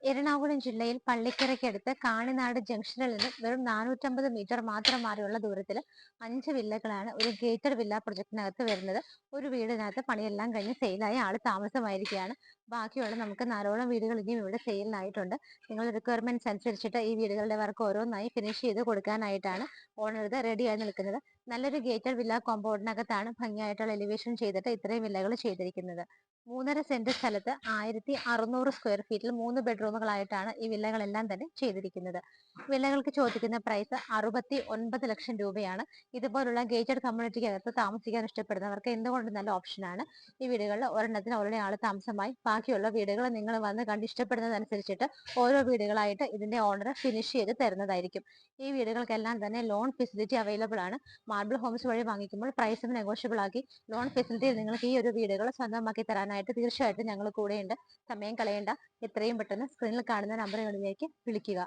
എറണാകുളം ജില്ലയിൽ പള്ളിക്കരയ്ക്കടുത്ത് കാണിനാട് ജംഗ്ഷനിൽ നിന്ന് വെറും 450 മീറ്റർ മാത്രം മാറിയുള്ള ദൂരത്തിൽ 5 വില്ലകളാണ് ഒരു ഗേറ്റഡ് വില്ല പ്രൊജക്ടിനകത്ത് വരുന്നത്. ഒരു വീടിനകത്ത് പണിയെല്ലാം കഴിഞ്ഞ് സെയിലായ ആള് താമസമായിരിക്കുകയാണ്. ബാക്കിയുള്ള നമുക്ക് 4ഓളം വീടുകൾ ഇനിയും ഇവിടെ സെയിലിനായിട്ടുണ്ട്. നിങ്ങളുടെ റിക്വയർമെന്റ്സ് അനുസരിച്ചിട്ട് ഈ വീടുകളുടെ വർക്ക് ഓരോന്നായി ഫിനിഷ് ചെയ്ത് കൊടുക്കാനായിട്ടാണ് ഓണർ ഇത് റെഡിയായി നിൽക്കുന്നത്. നല്ലൊരു ഗേറ്റഡ് വില്ല കോമ്പൗണ്ടിനകത്താണ് ഭംഗിയായിട്ടുള്ള എലിവേഷൻ ചെയ്തിട്ട് ഇത്രയും വില്ലകൾ ചെയ്തിരിക്കുന്നത്. 3.5 സെന്റ് സ്ഥലത്ത് 1600 സ്ക്വയർ ഫീറ്റിൽ 3 ബെഡ്റൂമുകളായിട്ടാണ് ഈ വില്ലകളെല്ലാം തന്നെ ചെയ്തിരിക്കുന്നത്. വില്ലകൾക്ക് ചോദിക്കുന്ന പ്രൈസ് 69 ലക്ഷം രൂപയാണ്. ഇതുപോലുള്ള ഗേറ്റഡ് കമ്മ്യൂണിറ്റിക്കകത്ത് താമസിക്കാൻ ഇഷ്ടപ്പെടുന്നവർക്ക് എന്തുകൊണ്ട് നല്ല ഓപ്ഷനാണ്. ഈ വീടുകളിൽ ഒരെണ്ണത്തിന് ഓൾറെഡി ആള് താമസമായി, ബാക്കിയുള്ള വീടുകൾ നിങ്ങൾ വന്ന് കണ്ട് ഇഷ്ടപ്പെടുന്നതനുസരിച്ചിട്ട് ഓരോ വീടുകളായിട്ട് ഇതിന്റെ ഓണർ ഫിനിഷ് ചെയ്ത് തരുന്നതായിരിക്കും. ഈ വീടുകൾക്കെല്ലാം തന്നെ ലോൺ ഫെസിലിറ്റി അവൈലബിൾ ആണ്. മാർബിൾ ഹോംസ് വഴി വാങ്ങിക്കുമ്പോൾ പ്രൈസും നെഗോഷ്യബിൾ ആക്കി ലോൺ ഫെസിലിറ്റിയിൽ നിങ്ങൾക്ക് ഈ ഒരു വീടുകൾ സ്വന്തമാക്കി തരാനായിട്ട് തീർച്ചയായിട്ടും ഞങ്ങൾ കൂടെയുണ്ട്. സമയം കളയേണ്ട, എത്രയും പെട്ടെന്ന് സ്ക്രീനിൽ കാണുന്ന നമ്പറുകളിലേക്ക് വിളിക്കുക.